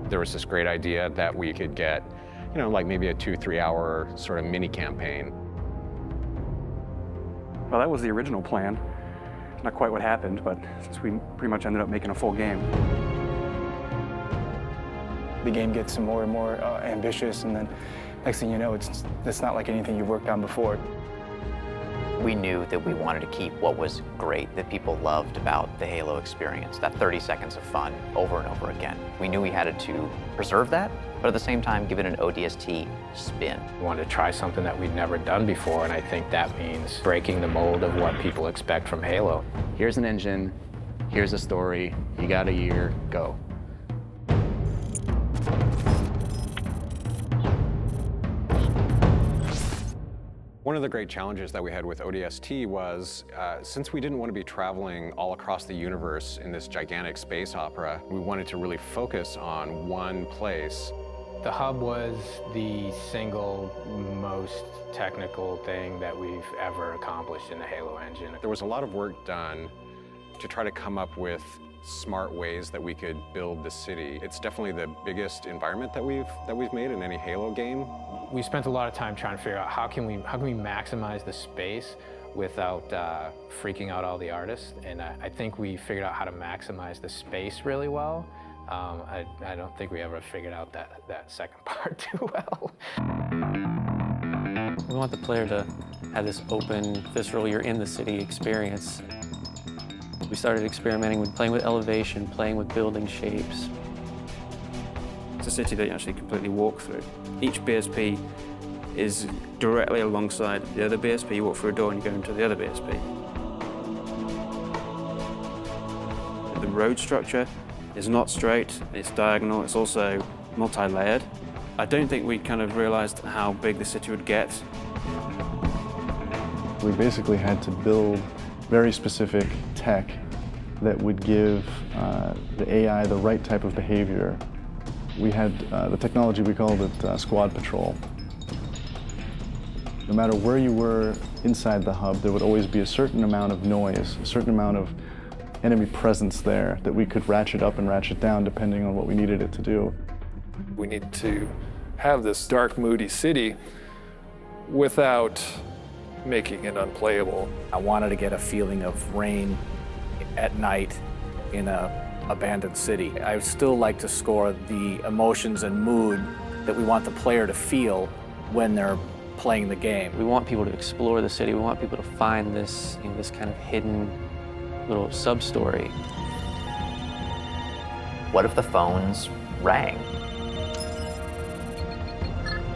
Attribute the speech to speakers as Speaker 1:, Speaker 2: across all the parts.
Speaker 1: There was this great idea that we could get, like maybe a 2-3 hour sort of mini campaign.
Speaker 2: Well, that was the original plan. Not quite what happened, but since we pretty much ended up making a full game.
Speaker 3: The game gets more and more ambitious, and then next thing you know, it's not like anything you've worked on before.
Speaker 4: We knew that we wanted to keep what was great, that people loved about the Halo experience, that 30 seconds of fun over and over again. We knew we had to preserve that, but at the same time, give it an ODST spin.
Speaker 5: We wanted to try something that we'd never done before, and I think that means breaking the mold of what people expect from Halo.
Speaker 6: Here's an engine, here's a story, you got a year, go.
Speaker 1: One of the great challenges that we had with ODST was, since we didn't want to be traveling all across the universe in this gigantic space opera, we wanted to really focus on one place.
Speaker 5: The hub was the single most technical thing that we've ever accomplished in the Halo engine.
Speaker 1: There was a lot of work done to try to come up with smart ways that we could build the city. It's definitely the biggest environment that we've made in any Halo game.
Speaker 5: We spent a lot of time trying to figure out how can we maximize the space without freaking out all the artists, and I think we figured out how to maximize the space really well. I don't think we ever figured out that second part too well.
Speaker 7: We want the player to have this open, visceral, you're in the city experience. We started experimenting with playing with elevation, playing with building shapes.
Speaker 2: It's a city that you actually completely walk through. Each BSP is directly alongside the other BSP. You walk through a door and you go into the other BSP. The road structure is not straight, it's diagonal, it's also multi-layered. I don't think we kind of realized how big the city would get.
Speaker 8: We basically had to build very specific tech that would give the AI the right type of behavior. We had the technology, we called it Squad Patrol. No matter where you were inside the hub, there would always be a certain amount of noise, a certain amount of enemy presence there that we could ratchet up and ratchet down depending on what we needed it to do.
Speaker 9: We need to have this dark, moody city without making it unplayable.
Speaker 10: I wanted to get a feeling of rain at night in an abandoned city. I would still like to score the emotions and mood that we want the player to feel when they're playing the game.
Speaker 7: We want people to explore the city. We want people to find this, this kind of hidden little sub-story.
Speaker 4: What if the phones rang?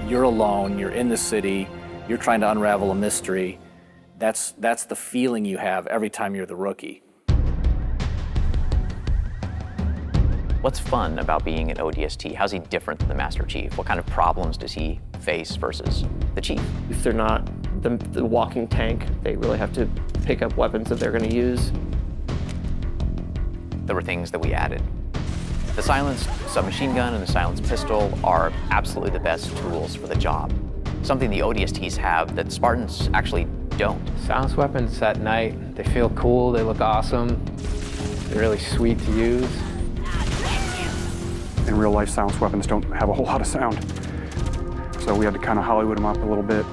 Speaker 10: You're alone, you're in the city, you're trying to unravel a mystery. That's the feeling you have every time you're the rookie.
Speaker 4: What's fun about being an ODST? How's he different than the Master Chief? What kind of problems does he face versus the Chief?
Speaker 11: If they're not the walking tank, they really have to pick up weapons that they're going to use.
Speaker 4: There were things that we added. The silenced submachine gun and the silenced pistol are absolutely the best tools for the job. Something the ODSTs have that Spartans actually don't.
Speaker 5: Silenced weapons at night, they feel cool, they look awesome, they're really sweet to use.
Speaker 2: In real life, silenced weapons don't have a whole lot of sound. So we had to kind of Hollywood them up a little bit,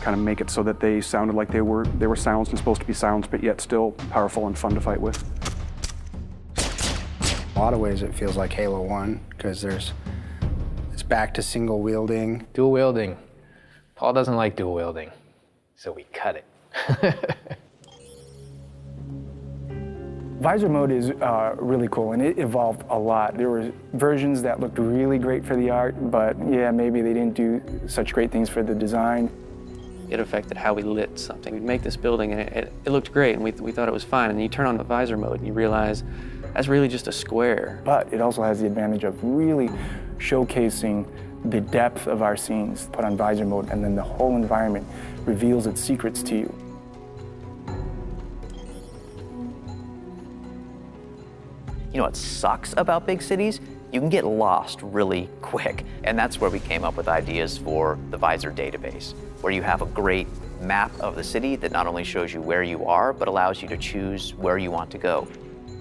Speaker 2: kind of make it so that they sounded like they were silenced and supposed to be silenced, but yet still powerful and fun to fight with.
Speaker 3: In a lot of ways, it feels like Halo 1, because it's back to single wielding.
Speaker 5: Dual wielding. Paul doesn't like dual wielding, so we cut it.
Speaker 3: Visor mode is really cool, and it evolved a lot. There were versions that looked really great for the art, but yeah, maybe they didn't do such great things for the design.
Speaker 7: It affected how we lit something. We'd make this building and it looked great and we thought it was fine, and you turn on the visor mode and you realize that's really just a square.
Speaker 3: But it also has the advantage of really showcasing the depth of our scenes. Put on visor mode and then the whole environment reveals its secrets to you.
Speaker 4: You know what sucks about big cities? You can get lost really quick. And that's where we came up with ideas for the Visor database, where you have a great map of the city that not only shows you where you are, but allows you to choose where you want to go.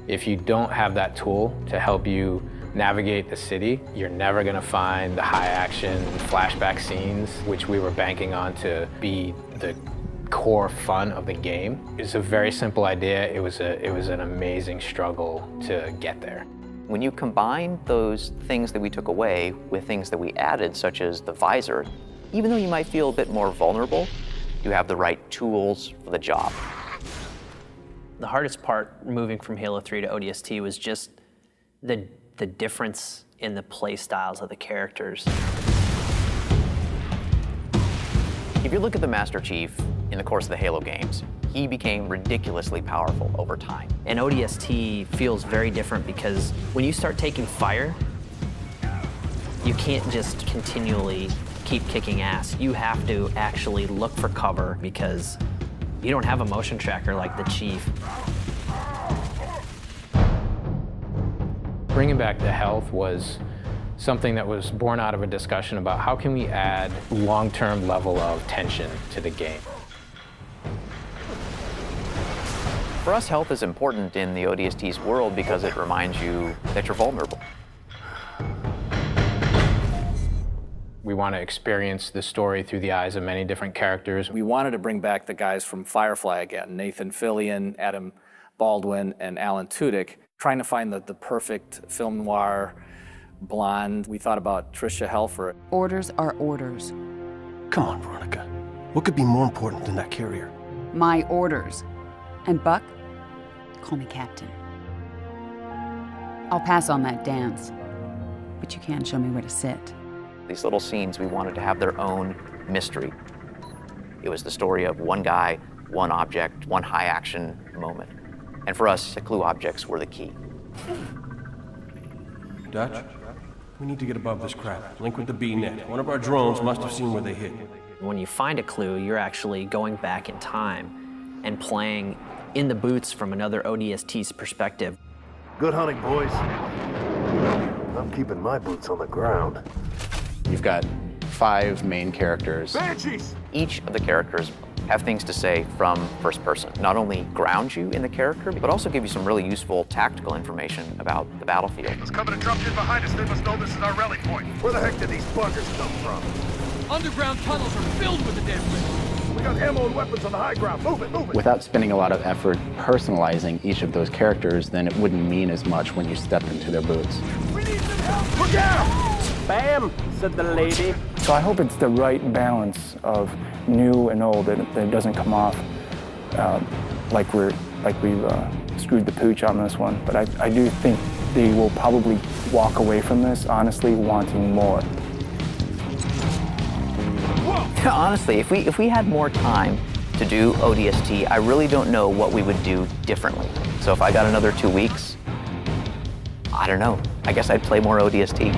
Speaker 5: If you don't have that tool to help you navigate the city. You're never gonna find the high action flashback scenes, which we were banking on to be the core fun of the game. It's a very simple idea. It was an amazing struggle to get there.
Speaker 4: When you combine those things that we took away with things that we added, such as the visor, even though you might feel a bit more vulnerable, you have the right tools for the job.
Speaker 12: The hardest part moving from Halo 3 to ODST was just the difference in the play styles of the characters.
Speaker 4: If you look at the Master Chief in the course of the Halo games, he became ridiculously powerful over time.
Speaker 12: And ODST feels very different because when you start taking fire, you can't just continually keep kicking ass. You have to actually look for cover because you don't have a motion tracker like the Chief.
Speaker 5: Bringing back the health was something that was born out of a discussion about how can we add long-term level of tension to the game.
Speaker 4: For us, health is important in the ODST's world because it reminds you that you're vulnerable.
Speaker 5: We want to experience the story through the eyes of many different characters.
Speaker 10: We wanted to bring back the guys from Firefly again, Nathan Fillion, Adam Baldwin, and Alan Tudyk, trying to find the perfect film noir blonde. We thought about Tricia Helfer.
Speaker 13: Orders are orders.
Speaker 14: Come on, Veronica. What could be more important than that carrier?
Speaker 13: My orders. And Buck, call me Captain. I'll pass on that dance, but you can show me where to sit.
Speaker 4: These little scenes, we wanted to have their own mystery. It was the story of one guy, one object, one high action moment. And for us, the clue objects were the key.
Speaker 14: Dutch, we need to get above this crap. Link with the B-net. One of our drones must have seen where they hit.
Speaker 12: When you find a clue, you're actually going back in time and playing in the boots from another ODST's perspective.
Speaker 15: Good hunting, boys. I'm keeping my boots on the ground.
Speaker 6: You've got 5 main characters.
Speaker 15: Banshees!
Speaker 4: Each of the characters have things to say from first person. Not only ground you in the character, but also give you some really useful tactical information about the battlefield.
Speaker 15: It's coming to drop in behind us. They must know this is our rally point. Where the heck did these buggers come from?
Speaker 16: Underground tunnels are filled with the damn thing.
Speaker 15: We got ammo and weapons on the high ground. Move it, move it.
Speaker 6: Without spending a lot of effort personalizing each of those characters, then it wouldn't mean as much when you stepped into their boots.
Speaker 15: We need some help! Look out!
Speaker 11: Bam, said the lady.
Speaker 3: So I hope it's the right balance of new and old, that it doesn't come off like we've screwed the pooch on this one. But I do think they will probably walk away from this honestly wanting more.
Speaker 4: Honestly, if we had more time to do ODST, I really don't know what we would do differently. So if I got another 2 weeks, I don't know. I guess I'd play more ODST.